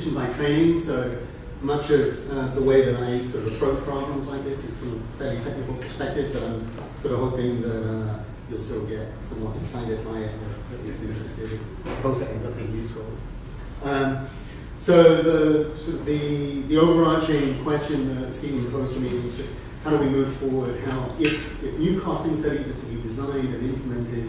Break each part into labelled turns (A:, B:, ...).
A: statistician by training, so much of the way that I sort of approach problems like this is from a fairly technical perspective, but I'm sort of hoping that you'll still get somewhat excited by it, or at least interested. I hope that ends up being useful. So the overarching question that Stephen posed to me was just how do we move forward? How, if new costing studies are to be designed and implemented,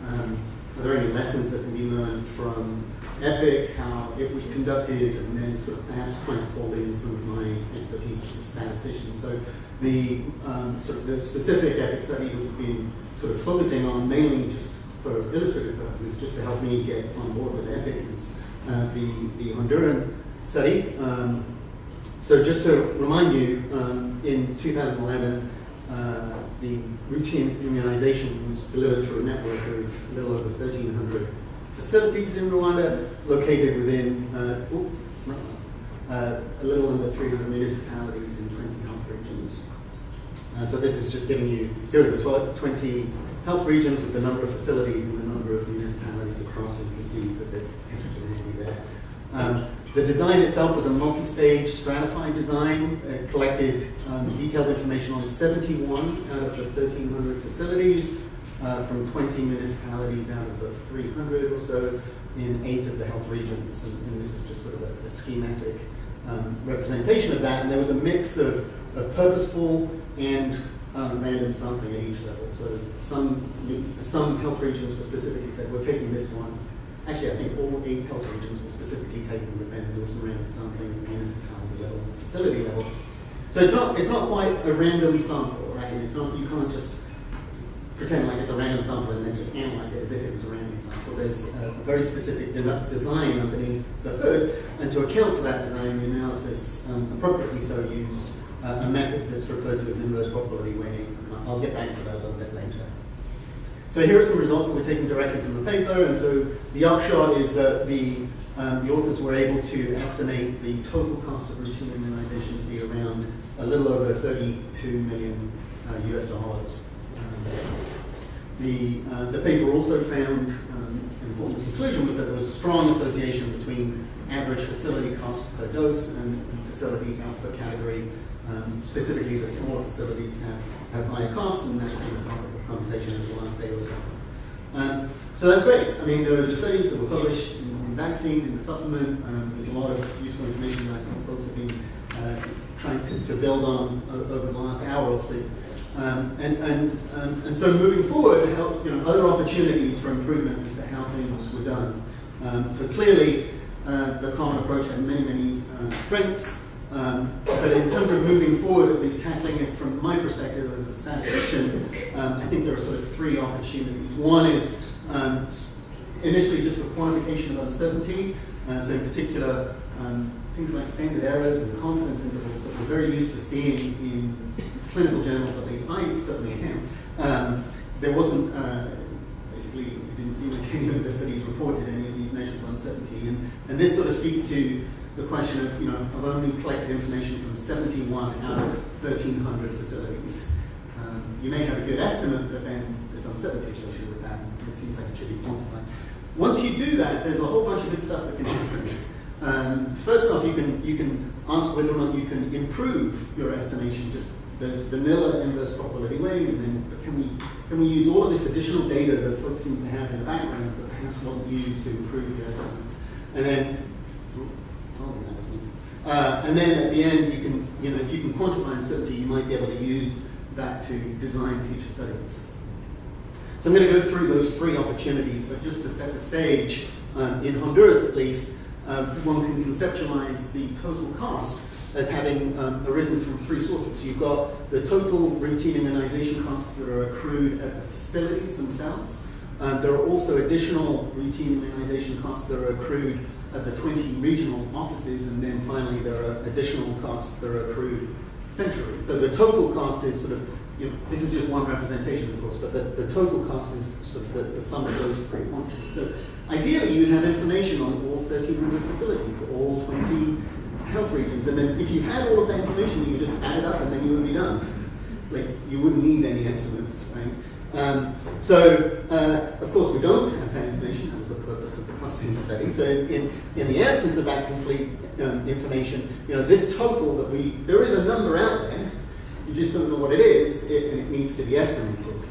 A: are there any lessons that can be learned from EPIC, how it was conducted, and then sort of perhaps trying to fold in some of my expertise as a statistician. So the sort of the specific EPIC study that we've been sort of focusing on, mainly just for illustrative purposes, just to help me get on board with EPIC, is the Honduran study. So just to remind you, in 2011, the routine immunization was delivered through a network of a little over 1,300 facilities in Rwanda, located within a little under 300 municipalities in 20 health regions. So this is just giving you, here are the 20 health regions with the number of facilities and the number of municipalities across, and you can see that there's heterogeneity there. The design itself was a multi-stage stratified design. It collected detailed information on 71 out of the 1,300 facilities from 20 municipalities out of the 300 or so in 8 of the health regions. And this is just sort of a schematic representation of that. And there was a mix of purposeful and random sampling at each level. So some health regions were specifically said, we're taking this one. Actually, I think all 8 health regions were specifically taken, but then there was some random sampling at the municipality level, facility level. So it's not quite a random sample, right? It's not, you can't just pretend like it's a random sample and then just analyze it as if it was a random sample. There's a very specific design underneath the hood, and to account for that design, the analysis appropriately so used a method that's referred to as inverse probability weighting. I'll get back to that a little bit later. So here are some results that we're taking directly from the paper, and so the upshot is that the authors were able to estimate the total cost of routine immunization to be around a little over $32 million US dollars. The paper also found an important conclusion was that there was a strong association between average facility costs per dose and facility output category. Specifically, that smaller facilities have higher costs, and that's been a topic of conversation over the last day or so. So that's great. I mean, there are the studies that were published in Vaccine, in the supplement. There's a lot of useful information that I think folks have been trying to build on over the last hour or so. And so moving forward, other opportunities for improvement as to how things were done. So clearly, the common approach had many strengths. But in terms of moving forward, at least tackling it from my perspective as a statistician, I think there are sort of 3 opportunities. One is initially just for quantification of uncertainty. So in particular, things like standard errors and confidence intervals that we're very used to seeing in clinical journals, at least I certainly am. There wasn't, basically, it didn't seem like any of the studies reported any of these measures of uncertainty. And this sort of speaks to the question of, I've only collected information from 71 out of 1,300 facilities. You may have a good estimate, but then there's uncertainty associated with that, and it seems like it should be quantified. Once you do that, there's a whole bunch of good stuff that can happen. First off, you can ask whether or not you can improve your estimation. Just there's vanilla inverse probability weighting, and then can we use all of this additional data that folks seem to have in the background, but perhaps wasn't used to improve your estimates, and then. And then at the end, you can, if you can quantify uncertainty, you might be able to use that to design future studies. So I'm going to go through those 3 opportunities, but just to set the stage, in Honduras at least, one can conceptualize the total cost as having arisen from 3 sources. You've got the total routine immunization costs that are accrued at the facilities themselves. There are also additional routine immunization costs that are accrued at the 20 regional offices, and then finally there are additional costs that are accrued centrally. So the total cost is sort of, this is just one representation, of course, but the total cost is sort of the sum of those 3 quantities. So ideally, you'd have information on all 1,300 facilities, all 20 health regions, and then if you had all of that information, you could just add it up, and then you would be done. Like, you wouldn't need any estimates, right? So, of course, we don't have that information. That was the purpose of the costing study. So in the absence of that complete information, this total that there is a number out there, you just don't know what it is, and it needs to be estimated.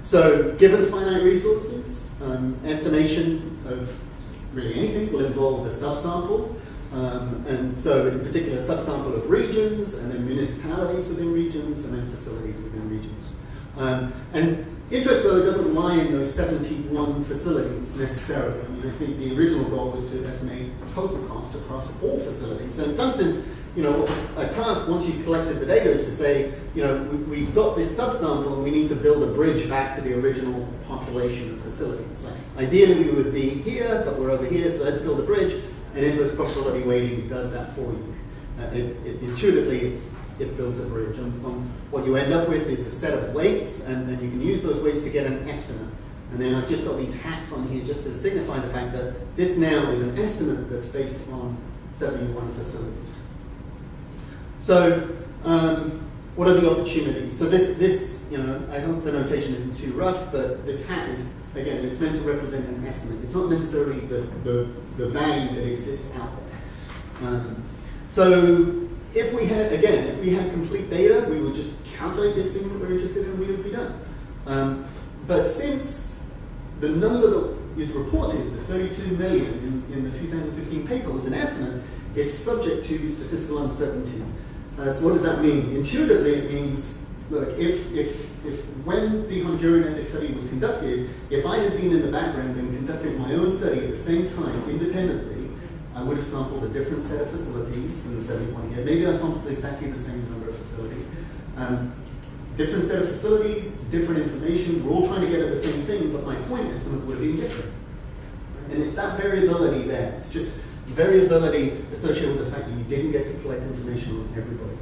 A: So given finite resources, estimation of really anything will involve a subsample. And so in particular, a subsample of regions, and then municipalities within regions, and then facilities within regions. And interest, though, doesn't lie in those 71 facilities necessarily. I mean, I think the original goal was to estimate total cost across all facilities. So in some sense, a task, once you've collected the data, is to say, we've got this subsample and we need to build a bridge back to the original population of facilities. Like, ideally, we would be here, but we're over here, so let's build a bridge. And inverse probability weighting does that for you. Intuitively, it builds a bridge. What you end up with is a set of weights, and then you can use those weights to get an estimate. And then I've just got these hats on here just to signify the fact that this now is an estimate that's based on 71 facilities. So, what are the opportunities? So this, I hope the notation isn't too rough, but this hat is, again, it's meant to represent an estimate. It's not necessarily the value that exists out there. So if we had complete data, we would just calculate this thing that we're interested in and we would be done. But since the number that is reported, the 32 million in the 2015 paper, was an estimate, it's subject to statistical uncertainty. So what does that mean? Intuitively, it means, look, if when the Honduran ethics study was conducted, if I had been in the background and conducted my own study at the same time, independently, I would have sampled a different set of facilities than the 71 here. Maybe I sampled exactly the same number of facilities. Different set of facilities, different information. We're all trying to get at the same thing, but my point estimate would have been different. And it's that variability there. It's just variability associated with the fact that you didn't get to collect information on everybody.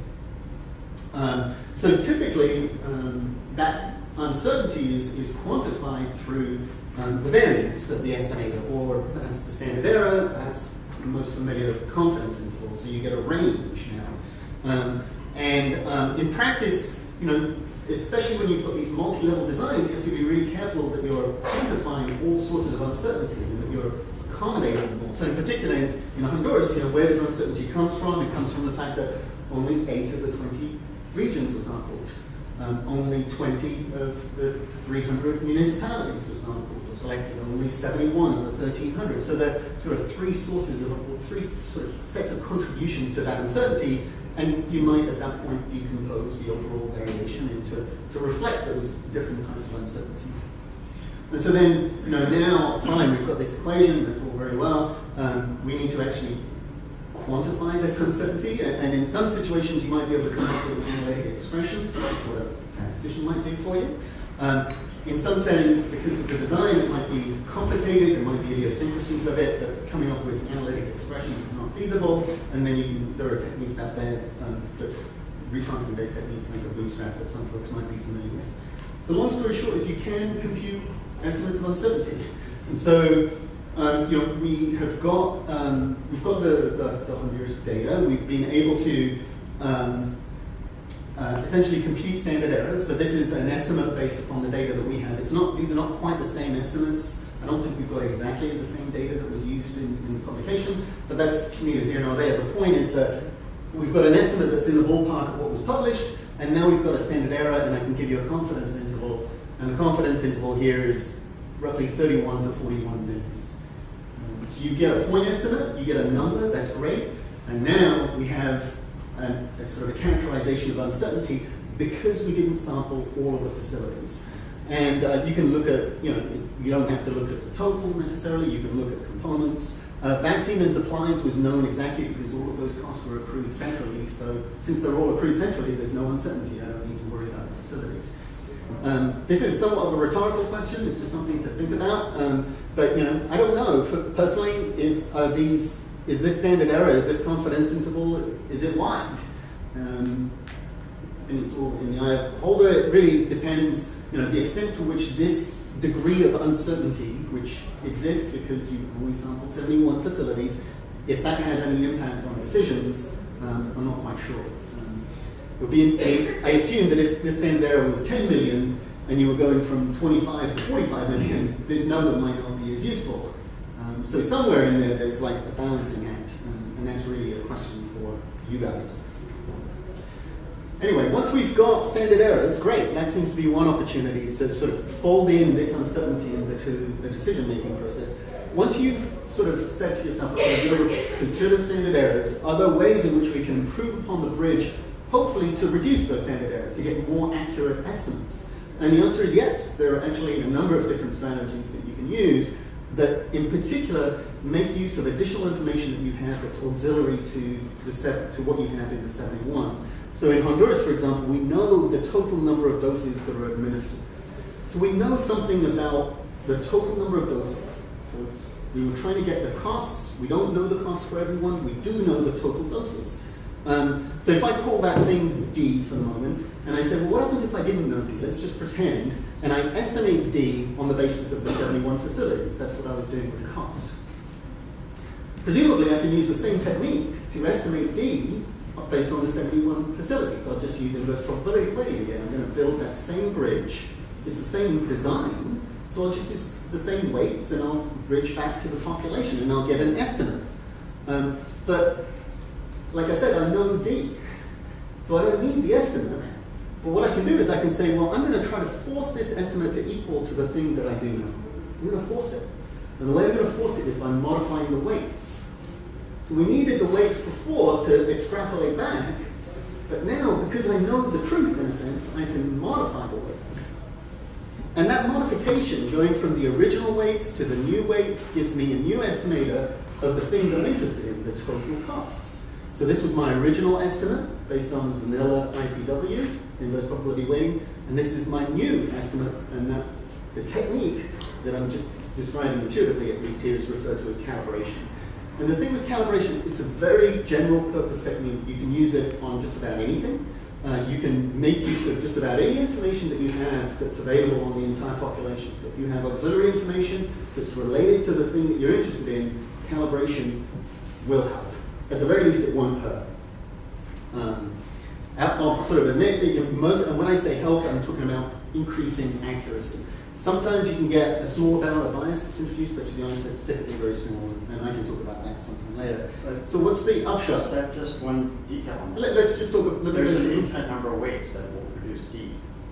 A: So typically, that uncertainty is quantified through the variance of the estimator, or perhaps the standard error, perhaps the most familiar confidence interval. So you get a range now. In practice, especially when you've got these multi-level designs, you have to be really careful that you're quantifying all sources of uncertainty and that you're accommodating them all. So in particular, in Honduras, where does uncertainty come from? It comes from the fact that only 8 of the 20 regions were sampled. Only 20 of the 300 municipalities were sampled or selected. Only 71 of the 1,300. So there are sort of three sort of sets of contributions to that uncertainty, and you might at that point decompose the overall variation to reflect those different types of uncertainty. And so then, now, fine, we've got this equation, that's all very well. We need to actually quantify this uncertainty, and in some situations you might be able to come up with analytic expressions. That's what a statistician might do for you. In some settings, because of the design, it might be complicated, there might be idiosyncrasies of it, that coming up with analytic expressions is not feasible, and then there are techniques out there, resampling-based techniques like a bootstrap that some folks might be familiar with. The long story short is you can compute estimates of uncertainty. And so, we've got the Honduras data. We've been able to essentially compute standard errors. So this is an estimate based upon the data that we have. These are not quite the same estimates. I don't think we've got exactly the same data that was used in the publication, but that's neither here nor there. The point is that we've got an estimate that's in the ballpark of what was published, and now we've got a standard error, and I can give you a confidence interval. And the confidence interval here is roughly 31 to 41 million. So you get a point estimate, you get a number, that's great. And now we have a sort of a characterization of uncertainty because we didn't sample all of the facilities. And you can look at, you don't have to look at the total necessarily, you can look at components. Vaccine and supplies was known exactly because all of those costs were accrued centrally. So since they're all accrued centrally, there's no uncertainty. I don't need to worry about the facilities. This is somewhat of a rhetorical question. It's just something to think about. But I don't know. Personally, is this standard error? Is this confidence interval? Is it wide? And it's all in the eye of the beholder. It really depends. The extent to which this degree of uncertainty, which exists because you only sampled 71 facilities, if that has any impact on decisions, I'm not quite sure. I assume that if this standard error was 10 million, and you were going from 25 to 45 million, this number might not be as useful. So somewhere in there, there's like a balancing act, and that's really a question for you guys. Anyway, once we've got standard errors, great. That seems to be one opportunity, is to sort of fold in this uncertainty into the decision-making process. Once you've sort of said to yourself, okay, we're going to consider standard errors, are there ways in which we can improve upon the bridge, hopefully to reduce those standard errors, to get more accurate estimates? And the answer is yes. There are actually a number of different strategies that you can use that, in particular, make use of additional information that you have that's auxiliary to what you have in the 71. So in Honduras, for example, we know the total number of doses that are administered. So we know something about the total number of doses. So we were trying to get the costs. We don't know the costs for everyone. We do know the total doses. So if I call that thing D for the moment, and I say, well, what happens if I didn't know D? Let's just pretend, and I estimate D on the basis of the 71 facilities. That's what I was doing with cost. Presumably, I can use the same technique to estimate D based on the 71 facilities. I'll just use inverse probability weighting again. I'm going to build that same bridge. It's the same design, so I'll just use the same weights, and I'll bridge back to the population, and I'll get an estimate. But like I said, I know D, so I don't need the estimate. But what I can do is I can say, well, I'm going to try to force this estimate to equal to the thing that I do know. I'm going to force it. And the way I'm going to force it is by modifying the weights. So we needed the weights before to extrapolate back, but now, because I know the truth, in a sense, I can modify the weights. And that modification, going from the original weights to the new weights, gives me a new estimator of the thing that I'm interested in, the total costs. So this was my original estimate based on vanilla IPW, inverse probability weighting, and this is my new estimate, and that the technique that I'm just describing intuitively, at least here, is referred to as calibration. And the thing with calibration, it's a very general purpose technique. You can use it on just about anything. You can make use of just about any information that you have that's available on the entire population. So if you have auxiliary information that's related to the thing that you're interested in, calibration will help. At the very least, it won't hurt. I'll sort of admit that and when I say help, I'm talking about increasing accuracy. Sometimes you can get a small amount of bias that's introduced, but to be honest, that's typically very small, and I can talk about that sometime later. So what's the upshot?
B: Just one detail on that.
A: Let's just talk about...
B: There's an infinite number of weights that will produce D,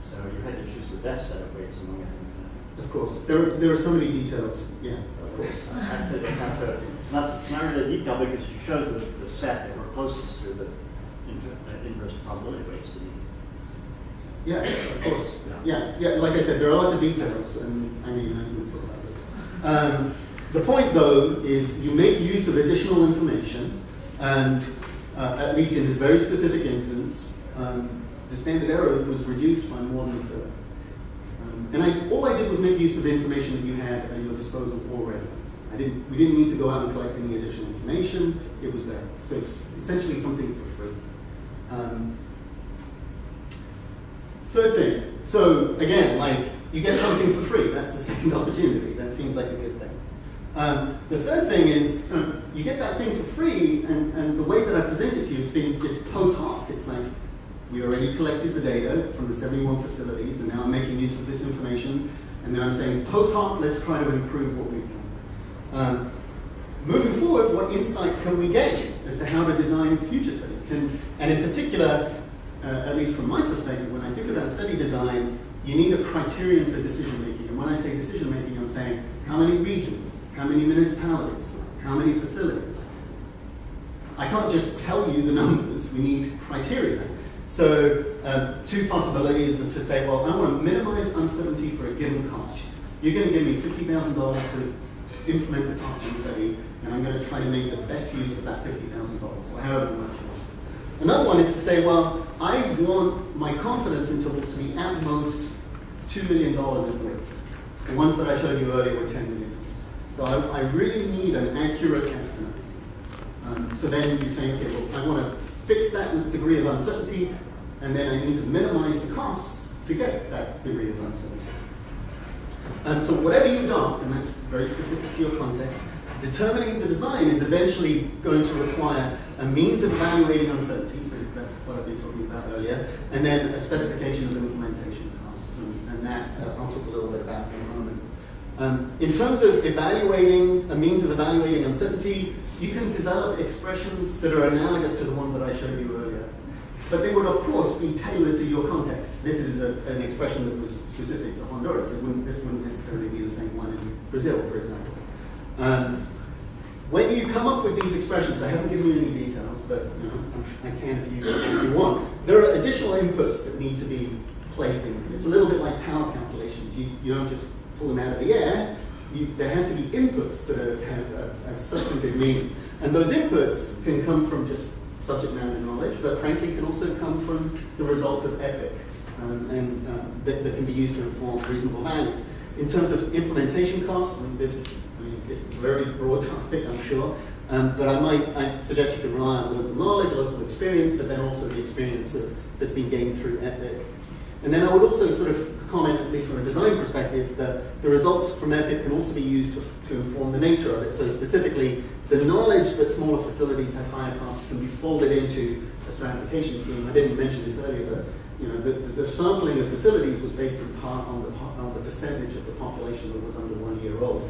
B: so you had to choose the best set of weights among that infinite.
A: Of course. There are so many details. Yeah, of course.
B: It's not really a detail because it shows the set that we're closest to the inverse probability weights.
A: Yeah, of course. Yeah. Like I said, there are lots of details, and I mean, I can talk about those. The point, though, is you make use of additional information, and at least in this very specific instance, the standard error was reduced by more than a third. And all I did was make use of the information that you had at your disposal already. We didn't need to go out and collect any additional information. It was there. So it's essentially something for free. Third thing. So again, you get something for free. That's the second opportunity. That seems like a good thing. The third thing is you get that thing for free, and the way that I present it to you, it's post hoc. It's like we already collected the data from the 71 facilities, and now I'm making use of this information, and then I'm saying post hoc, let's try to improve what we've done. Moving forward, what insight can we gain as to how to design future studies? And in particular, at least from my perspective, when I think about study design, you need a criterion for decision making. And when I say decision making, I'm saying how many regions, how many municipalities, how many facilities. I can't just tell you the numbers, we need criteria. So two possibilities is to say, well, I want to minimize uncertainty for a given cost. You're going to give me $50,000 to implement a costing study, and I'm going to try to make the best use of that $50,000, or however much it is. Another one is to say, well, I want my confidence intervals to be at most $2 million in width. The ones that I showed you earlier were $10 million. So I really need an accurate estimate. So then you say, okay, well, I want to fix that degree of uncertainty, and then I need to minimize the costs to get that degree of uncertainty. So whatever you adopt, and that's very specific to your context, determining the design is eventually going to require a means of evaluating uncertainty, so that's what I've been talking about earlier, and then a specification of implementation costs, and that I'll talk a little bit about in a moment. In terms of evaluating, a means of evaluating uncertainty, you can develop expressions that are analogous to the one that I showed you earlier. But they would, of course, be tailored to your context. This is an expression that was specific to Honduras. This wouldn't necessarily be the same one in Brazil, for example. When you come up with these expressions, I haven't given you any details, but I can if you want. There are additional inputs that need to be placed in. It's a little bit like power calculations. You don't just pull them out of the air. There have to be inputs that have substantive meaning. And those inputs can come from just subject matter knowledge, but frankly can also come from the results of EPIC, and that can be used to inform reasonable values. In terms of implementation costs, it's a very broad topic, I'm sure, but I suggest you can rely on local knowledge, local experience, but then also the experience that's been gained through EPIC. And then I would also sort of comment, at least from a design perspective, that the results from EPIC can also be used to inform the nature of it. So specifically, the knowledge that smaller facilities have higher costs can be folded into a stratification scheme. I didn't mention this earlier, but the sampling of facilities was based in part on the percentage of the population that was under 1 year old.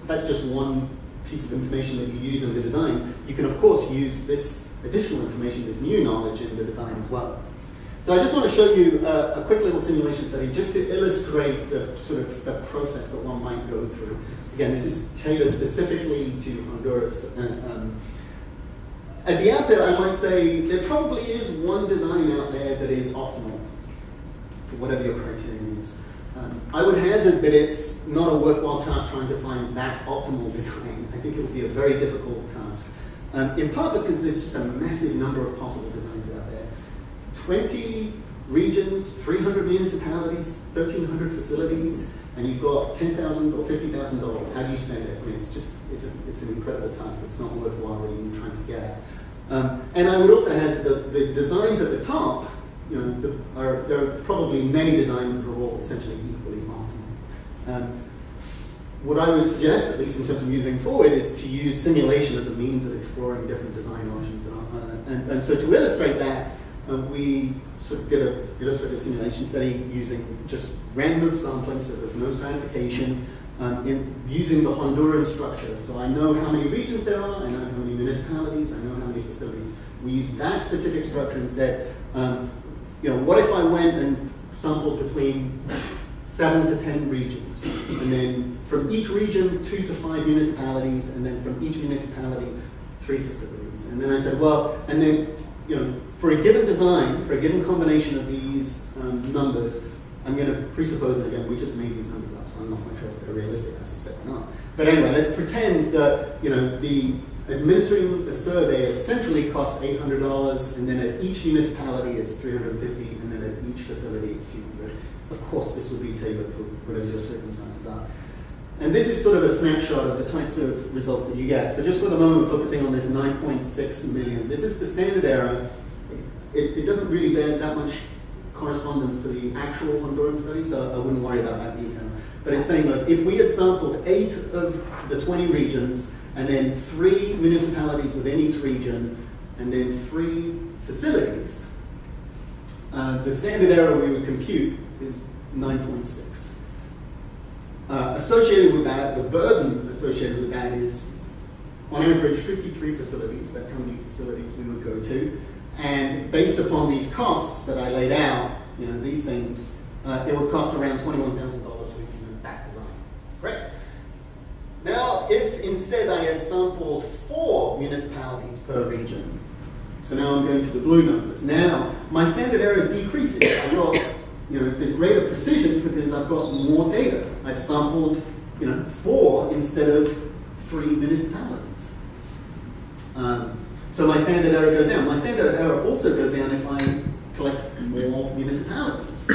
A: That's just one piece of information that you use in the design. You can, of course, use this additional information, this new knowledge in the design as well. So I just want to show you a quick little simulation study just to illustrate the sort of the process that one might go through. Again, this is tailored specifically to Honduras. At the outset, I might say there probably is one design out there that is optimal for whatever your criterion is. I would hazard that it's not a worthwhile task trying to find that optimal design. I think it would be a very difficult task. In part because there's just a massive number of possible designs out there. 20 regions, 300 municipalities, 1,300 facilities, and you've got $10,000 or $50,000. How do you spend it? I mean, it's an incredible task that's not worthwhile even trying to get at. And I would also have the designs at the top. There are probably many designs that are all essentially equally optimal. What I would suggest, at least in terms of moving forward, is to use simulation as a means of exploring different design options. And so to illustrate that, we sort of did an illustrative simulation study using just random sampling, so there's no stratification, using the Honduran structure. So I know how many regions there are, I know how many municipalities, I know how many facilities. We used that specific structure and said, what if I went and sampled between 7 to 10 regions, and then from each region 2 to 5 municipalities, and then from each municipality 3 facilities. And then I said, well, and then for a given design, for a given combination of these numbers, I'm going to presuppose, and again, we just made these numbers up, so I'm not quite sure if they're realistic, I suspect not. But anyway, let's pretend that, the administering the survey essentially costs $800, and then at each municipality it's $350, and then at each facility it's $200. Of course, this would be tailored to whatever your circumstances are. And this is sort of a snapshot of the types of results that you get. So just for the moment, focusing on this 9.6 million. This is the standard error. It doesn't really bear that much correspondence to the actual Honduran study, so I wouldn't worry about that detail. But it's saying, look, if we had sampled 8 of the 20 regions, and then 3 municipalities within each region, and then 3 facilities, the standard error we would compute is 9.6. Associated with that, the burden associated with that is, on average, 53 facilities. That's how many facilities we would go to. And based upon these costs that I laid out, these things, it would cost around $21,000 to implement that design. Great. Now, if instead I had sampled 4 municipalities per region, so now I'm going to the blue numbers. Now, my standard error decreases. I've got, there's greater precision because I've got more data. I've sampled, 4 instead of 3 municipalities. So my standard error goes down. My standard error also goes down if I collect more municipalities.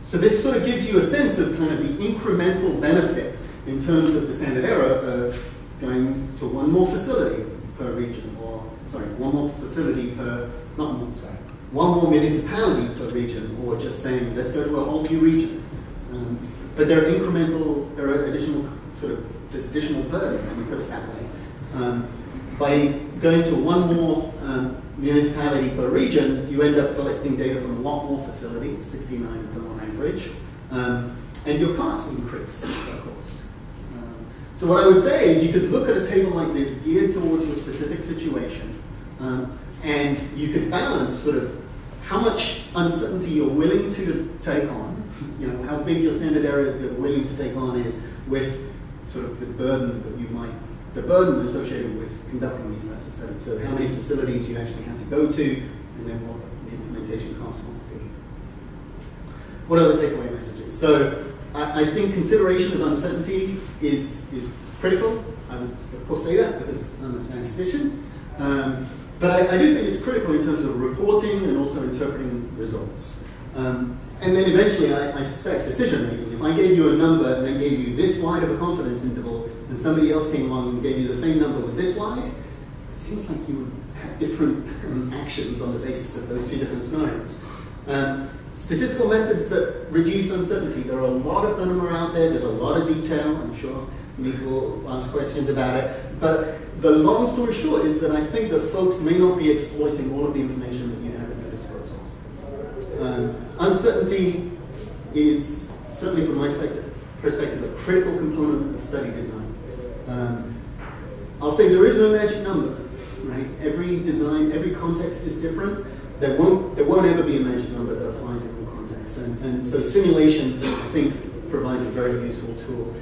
A: So this sort of gives you a sense of kind of the incremental benefit in terms of the standard error of going to one more facility per region, one more facility per, one more municipality per region, or just saying, let's go to a whole new region. But there are additional sort of this additional burden, let me put it that way. By going to one more municipality per region, you end up collecting data from a lot more facilities, 69 of them on average, and your costs increase, of course. So what I would say is you could look at a table like this geared towards your specific situation, and you could balance sort of how much uncertainty you're willing to take on, you know, how big your standard error that you're willing to take on is with sort of the burden associated with conducting these types of studies. So how many facilities you actually have to go to, and then what the implementation costs might be. What are the takeaway messages? So I think consideration of uncertainty is critical. I would of course say that because I'm a statistician. But I do think it's critical in terms of reporting and also interpreting results. And then eventually, I suspect, decision making. If I gave you a number and I gave you this wide of a confidence interval, and somebody else came along and gave you the same number with this wide, it seems like you would have different actions on the basis of those two different scenarios. Statistical methods that reduce uncertainty, there are a lot of them out there, there's a lot of detail, I'm sure Nick will ask questions about it, but the long story short is that I think that folks may not be exploiting all of the information that you have at your disposal. Uncertainty is, certainly from my perspective, a critical component of study design. I'll say there is no magic number, right? Every design, every context is different. There won't ever be a magic number that applies in all contexts. And so simulation, I think, provides a very useful tool.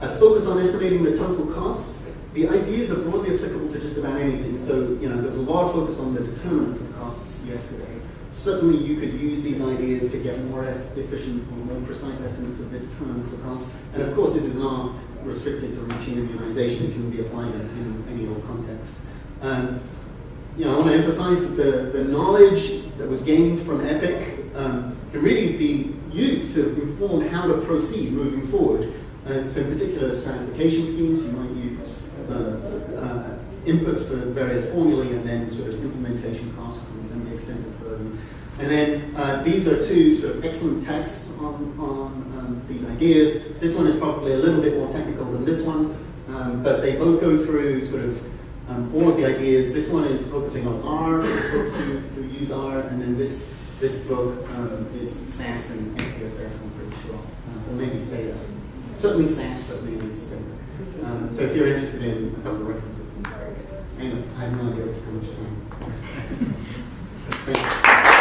A: I focused on estimating the total costs. The ideas are broadly applicable to just about anything. So, you know, there was a lot of focus on the determinants of costs yesterday. Certainly you could use these ideas to get more efficient or more precise estimates of the determinants of costs. And of course, this is not restricted to routine immunization. It can be applied in any old context. You know, I want to emphasize that the knowledge that was gained from EPIC can really be used to inform how to proceed moving forward. So in particular, stratification schemes, you might use inputs for various formulae and then sort of implementation costs and the extent of burden. And then these are two sort of excellent texts on these ideas. This one is probably a little bit more technical than this one, but they both go through sort of all of the ideas. This one is focusing on R, for folks who use R, and then this book is SAS and SPSS, I'm pretty sure, or maybe Stata. Certainly SAS, but maybe Stata. So if you're interested in a couple of references, then anyway, I have no idea how much time. Thank you.